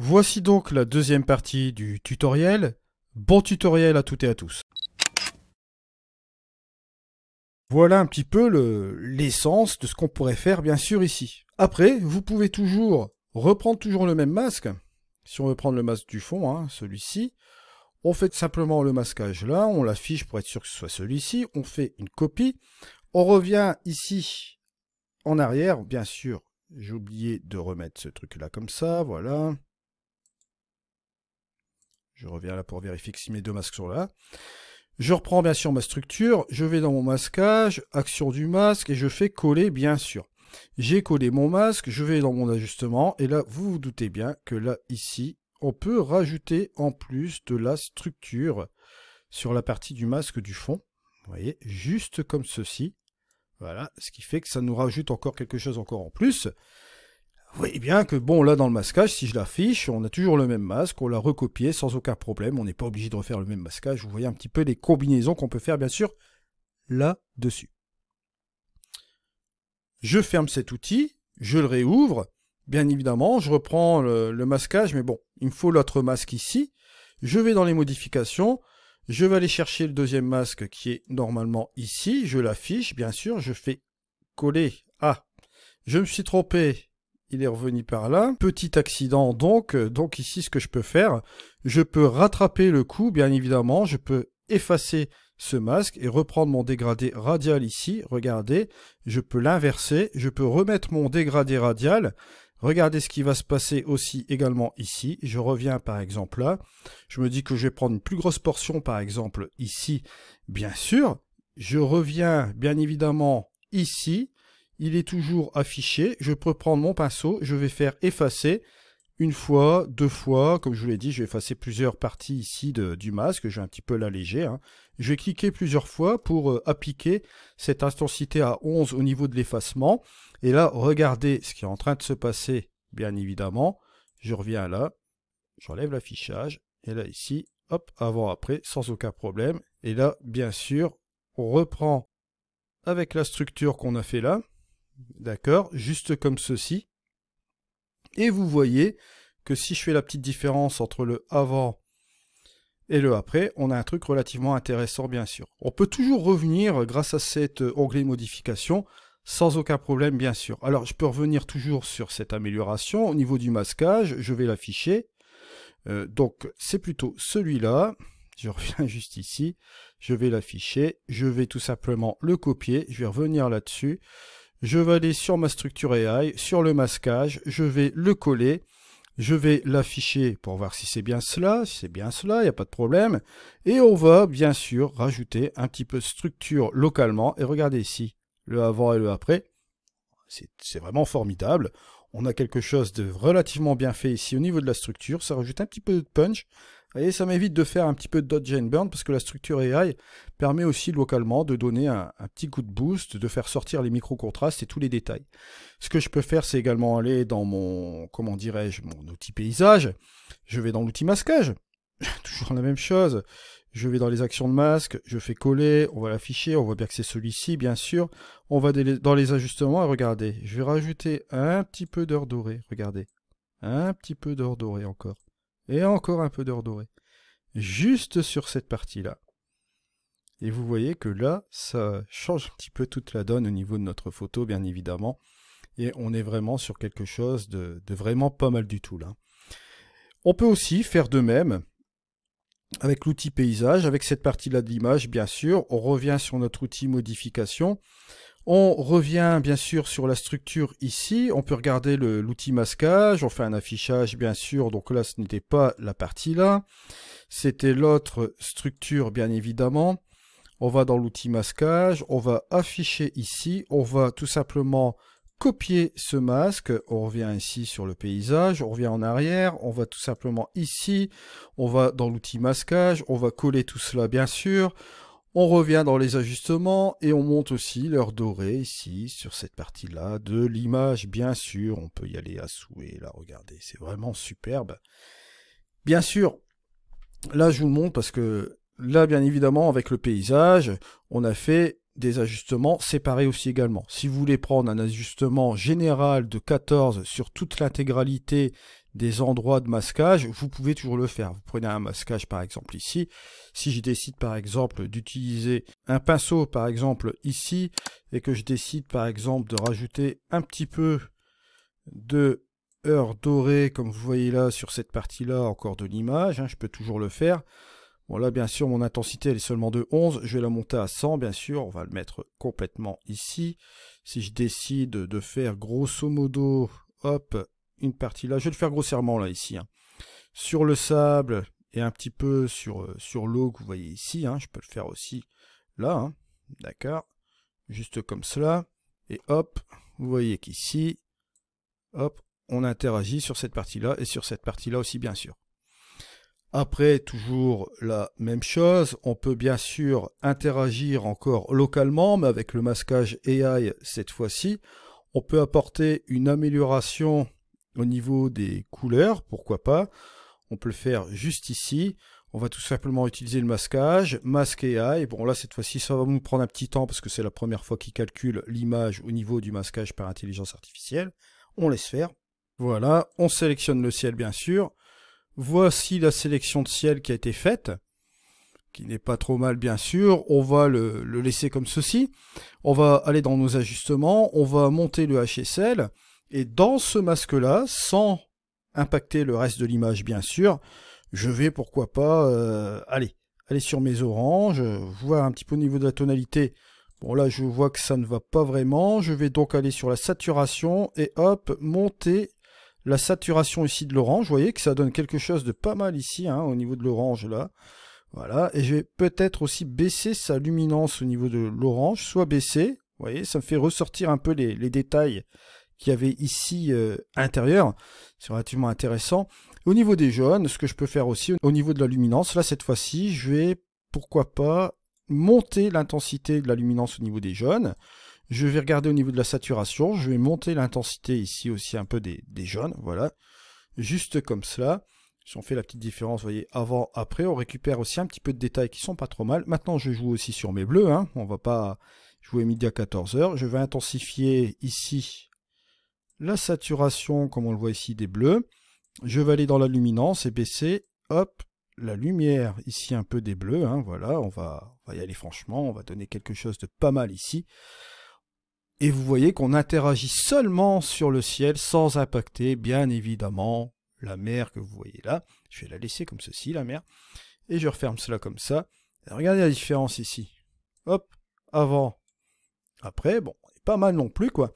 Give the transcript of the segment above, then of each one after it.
Voici donc la deuxième partie du tutoriel. Bon tutoriel à toutes et à tous. Voilà un petit peu l'essence de ce qu'on pourrait faire bien sûr ici. Après, vous pouvez toujours reprendre toujours le même masque. Si on veut prendre le masque du fond, hein, celui-ci, on fait simplement le masquage là, on l'affiche pour être sûr que ce soit celui-ci, on fait une copie, on revient ici en arrière, bien sûr, j'ai oublié de remettre ce truc là comme ça, voilà. Je reviens là pour vérifier que si mes deux masques sont là. Je reprends bien sûr ma structure, je vais dans mon masquage, action du masque et je fais coller bien sûr. J'ai collé mon masque, je vais dans mon ajustement et là vous vous doutez bien que là ici on peut rajouter en plus de la structure sur la partie du masque du fond. Vous voyez, juste comme ceci. Voilà, ce qui fait que ça nous rajoute encore quelque chose encore en plus. Vous voyez bien que bon là dans le masquage, si je l'affiche, on a toujours le même masque, on l'a recopié sans aucun problème, on n'est pas obligé de refaire le même masquage. Vous voyez un petit peu les combinaisons qu'on peut faire bien sûr là-dessus. Je ferme cet outil, je le réouvre, bien évidemment, je reprends le masquage, mais bon, il me faut l'autre masque ici. Je vais dans les modifications, je vais aller chercher le deuxième masque qui est normalement ici, je l'affiche, bien sûr, je fais coller. Ah, je me suis trompé. Il est revenu par là. Petit accident donc ici ce que je peux faire, je peux rattraper le coup bien évidemment, je peux effacer ce masque et reprendre mon dégradé radial ici, regardez, je peux l'inverser, je peux remettre mon dégradé radial, regardez ce qui va se passer aussi également ici, je reviens par exemple là, je me dis que je vais prendre une plus grosse portion par exemple ici, bien sûr, je reviens bien évidemment ici, il est toujours affiché, je peux prendre mon pinceau, je vais faire effacer une fois, deux fois, comme je vous l'ai dit, je vais effacer plusieurs parties ici du masque, je vais un petit peu l'alléger. Hein. Je vais cliquer plusieurs fois pour appliquer cette intensité à 11 au niveau de l'effacement. Et là, regardez ce qui est en train de se passer, bien évidemment. Je reviens là, j'enlève l'affichage, et là ici, hop, avant-après, sans aucun problème. Et là, bien sûr, on reprend avec la structure qu'on a fait là. D'accord, juste comme ceci. Et vous voyez que si je fais la petite différence entre le avant et le après, on a un truc relativement intéressant bien sûr. On peut toujours revenir grâce à cet onglet modification sans aucun problème bien sûr. Alors je peux revenir toujours sur cette amélioration. Au niveau du masquage, je vais l'afficher. Donc c'est plutôt celui-là. Je reviens juste ici. Je vais l'afficher. Je vais tout simplement le copier. Je vais revenir là-dessus. Je vais aller sur ma structure AI, sur le masquage, je vais le coller, je vais l'afficher pour voir si c'est bien cela, il n'y a pas de problème. Et on va bien sûr rajouter un petit peu de structure localement. Et regardez ici, le avant et le après, c'est vraiment formidable. On a quelque chose de relativement bien fait ici au niveau de la structure, ça rajoute un petit peu de punch. Vous voyez, ça m'évite de faire un petit peu de dodge and burn parce que la structure AI permet aussi localement de donner un petit coup de boost, de faire sortir les micro-contrastes et tous les détails. Ce que je peux faire, c'est également aller dans mon, comment dirais-je, mon outil paysage. Je vais dans l'outil masquage. Toujours la même chose. Je vais dans les actions de masque, je fais coller, on va l'afficher, on voit bien que c'est celui-ci, bien sûr. On va dans les ajustements et regardez, je vais rajouter un petit peu d'or doré, regardez. Un petit peu d'or doré encore. Et encore un peu d'or doré. Juste sur cette partie-là. Et vous voyez que là, ça change un petit peu toute la donne au niveau de notre photo, bien évidemment. Et on est vraiment sur quelque chose de vraiment pas mal du tout là. On peut aussi faire de même avec l'outil paysage, avec cette partie-là de l'image, bien sûr. On revient sur notre outil modification. On revient bien sûr sur la structure ici, on peut regarder l'outil masquage, on fait un affichage bien sûr, donc là ce n'était pas la partie là, c'était l'autre structure bien évidemment. On va dans l'outil masquage, on va afficher ici, on va tout simplement copier ce masque, on revient ici sur le paysage, on revient en arrière, on va tout simplement ici, on va dans l'outil masquage, on va coller tout cela bien sûr. On revient dans les ajustements et on monte aussi l'heure dorée ici sur cette partie-là de l'image, bien sûr. On peut y aller à souhait, là, regardez, c'est vraiment superbe. Bien sûr, là je vous le montre parce que là, bien évidemment, avec le paysage, on a fait des ajustements séparés aussi également. Si vous voulez prendre un ajustement général de 14 sur toute l'intégralité des endroits de masquage, vous pouvez toujours le faire. Vous prenez un masquage par exemple ici. Si je décide par exemple d'utiliser un pinceau par exemple ici et que je décide par exemple de rajouter un petit peu de heure dorée comme vous voyez là sur cette partie-là encore de l'image, hein, je peux toujours le faire. Bon là bien sûr mon intensité elle est seulement de 11, je vais la monter à 100 bien sûr, on va le mettre complètement ici. Si je décide de faire grosso modo, hop, une partie là, je vais le faire grossièrement là ici, hein, sur le sable et un petit peu sur l'eau que vous voyez ici, hein, je peux le faire aussi là, hein, d'accord, juste comme cela, et hop, vous voyez qu'ici, hop, on interagit sur cette partie-là et sur cette partie-là aussi bien sûr. Après, toujours la même chose, on peut bien sûr interagir encore localement, mais avec le masquage AI cette fois-ci. On peut apporter une amélioration au niveau des couleurs, pourquoi pas. On peut le faire juste ici. On va tout simplement utiliser le masquage, masque AI. Bon là, cette fois-ci, ça va nous prendre un petit temps parce que c'est la première fois qu'il calcule l'image au niveau du masquage par intelligence artificielle. On laisse faire. Voilà, on sélectionne le ciel bien sûr. Voici la sélection de ciel qui a été faite, qui n'est pas trop mal bien sûr. On va le laisser comme ceci. On va aller dans nos ajustements, on va monter le HSL, et dans ce masque-là, sans impacter le reste de l'image bien sûr, je vais pourquoi pas aller sur mes oranges, voir un petit peu au niveau de la tonalité. Bon là je vois que ça ne va pas vraiment, je vais donc aller sur la saturation et hop, monter la saturation ici de l'orange, vous voyez que ça donne quelque chose de pas mal ici, hein, au niveau de l'orange là. Voilà, et je vais peut-être aussi baisser sa luminance au niveau de l'orange, soit baisser, vous voyez, ça me fait ressortir un peu les détails qu'il y avait ici à l'intérieur, c'est relativement intéressant. Au niveau des jaunes, ce que je peux faire aussi au niveau de la luminance, là cette fois-ci, je vais, pourquoi pas, monter l'intensité de la luminance au niveau des jaunes. Je vais regarder au niveau de la saturation, je vais monter l'intensité ici aussi un peu des jaunes, voilà, juste comme cela. Si on fait la petite différence, vous voyez, avant, après, on récupère aussi un petit peu de détails qui sont pas trop mal. Maintenant, je joue aussi sur mes bleus, hein. On va pas jouer midi à 14 h. Je vais intensifier ici la saturation, comme on le voit ici, des bleus. Je vais aller dans la luminance et baisser, hop, la lumière ici un peu des bleus, hein. Voilà, on va y aller franchement, on va donner quelque chose de pas mal ici. Et vous voyez qu'on interagit seulement sur le ciel sans impacter, bien évidemment, la mer que vous voyez là. Je vais la laisser comme ceci, la mer. Et je referme cela comme ça. Et regardez la différence ici. Hop, avant, après, bon, pas mal non plus, quoi.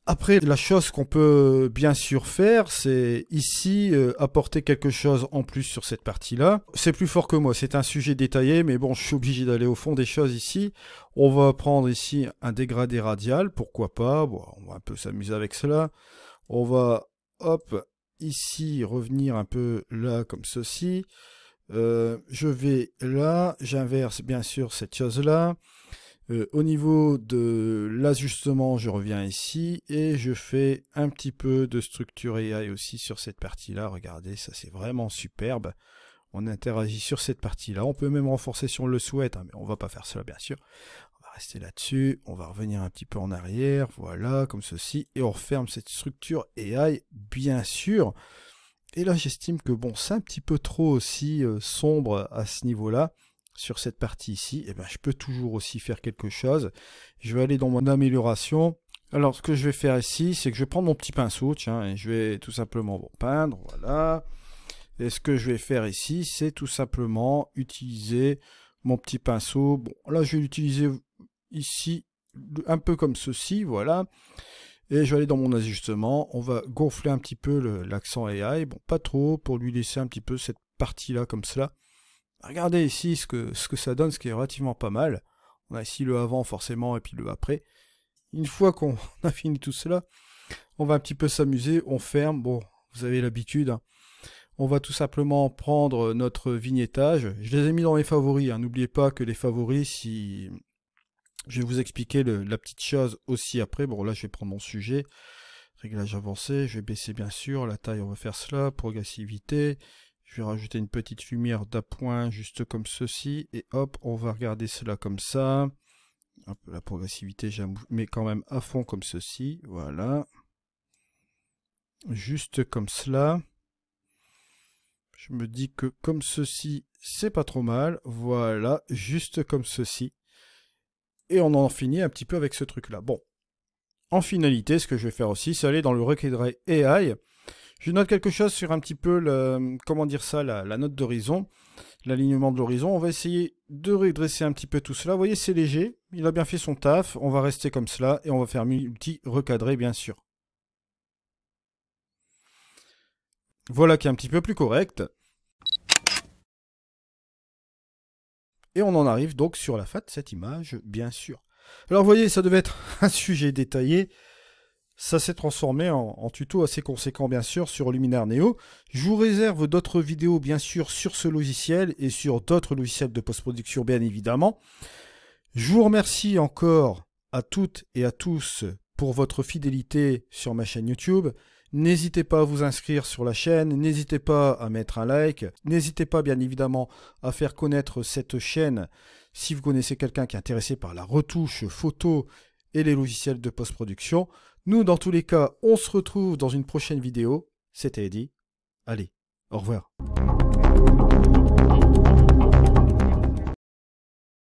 Après, la chose qu'on peut bien sûr faire, c'est ici apporter quelque chose en plus sur cette partie-là. C'est plus fort que moi, c'est un sujet détaillé, mais bon, je suis obligé d'aller au fond des choses ici. On va prendre ici un dégradé radial, pourquoi pas, bon, on va un peu s'amuser avec cela. On va, hop, ici, revenir un peu là, comme ceci. Je vais là, j'inverse bien sûr cette chose-là. Au niveau de l'ajustement, je reviens ici et je fais un petit peu de structure AI aussi sur cette partie-là. Regardez, ça c'est vraiment superbe. On interagit sur cette partie-là. On peut même renforcer si on le souhaite, hein, mais on va pas faire cela bien sûr. On va rester là-dessus. On va revenir un petit peu en arrière, voilà, comme ceci. Et on referme cette structure AI, bien sûr. Et là, j'estime que bon, c'est un petit peu trop aussi sombre à ce niveau-là. Sur cette partie ici, eh ben, je peux toujours aussi faire quelque chose. Je vais aller dans mon amélioration. Alors, ce que je vais faire ici, c'est que je vais prendre mon petit pinceau, tiens, et je vais tout simplement peindre, voilà. Et ce que je vais faire ici, c'est tout simplement utiliser mon petit pinceau. Bon, là, je vais l'utiliser ici, un peu comme ceci, voilà. Et je vais aller dans mon ajustement. On va gonfler un petit peu l'accent AI. Bon, pas trop, pour lui laisser un petit peu cette partie-là comme cela. Regardez ici ce que ça donne, ce qui est relativement pas mal. On a ici le avant forcément et puis le après. Une fois qu'on a fini tout cela, on va un petit peu s'amuser, on ferme. Bon, vous avez l'habitude, hein. On va tout simplement prendre notre vignettage. Je les ai mis dans les favoris, hein. N'oubliez pas que les favoris, si... Je vais vous expliquer la petite chose aussi après. Bon, là, je vais prendre mon sujet. Réglage avancé, je vais baisser bien sûr. La taille, on va faire cela. Progressivité. Je vais rajouter une petite lumière d'appoint juste comme ceci. Et hop, on va regarder cela comme ça. Hop, la progressivité, je mets quand même à fond comme ceci. Voilà. juste comme cela. Je me dis que comme ceci, c'est pas trop mal. Voilà, juste comme ceci. Et on en finit un petit peu avec ce truc-là. Bon, en finalité, ce que je vais faire aussi, c'est aller dans le recadrer AI. Je note quelque chose sur un petit peu, comment dire ça, la note d'horizon, l'alignement de l'horizon. On va essayer de redresser un petit peu tout cela. Vous voyez, c'est léger, il a bien fait son taf. On va rester comme cela et on va faire multi-recadrer, bien sûr. Voilà qui est un petit peu plus correct. Et on en arrive donc sur la fin de cette image, bien sûr. Alors vous voyez, ça devait être un sujet détaillé. Ça s'est transformé en tuto assez conséquent, bien sûr, sur Luminaire Neo. Je vous réserve d'autres vidéos, bien sûr, sur ce logiciel et sur d'autres logiciels de post-production, bien évidemment. Je vous remercie encore à toutes et à tous pour votre fidélité sur ma chaîne YouTube. N'hésitez pas à vous inscrire sur la chaîne, n'hésitez pas à mettre un like, n'hésitez pas bien évidemment à faire connaître cette chaîne si vous connaissez quelqu'un qui est intéressé par la retouche photo et les logiciels de post-production. Nous, dans tous les cas, on se retrouve dans une prochaine vidéo. C'était Eddy. Allez, au revoir.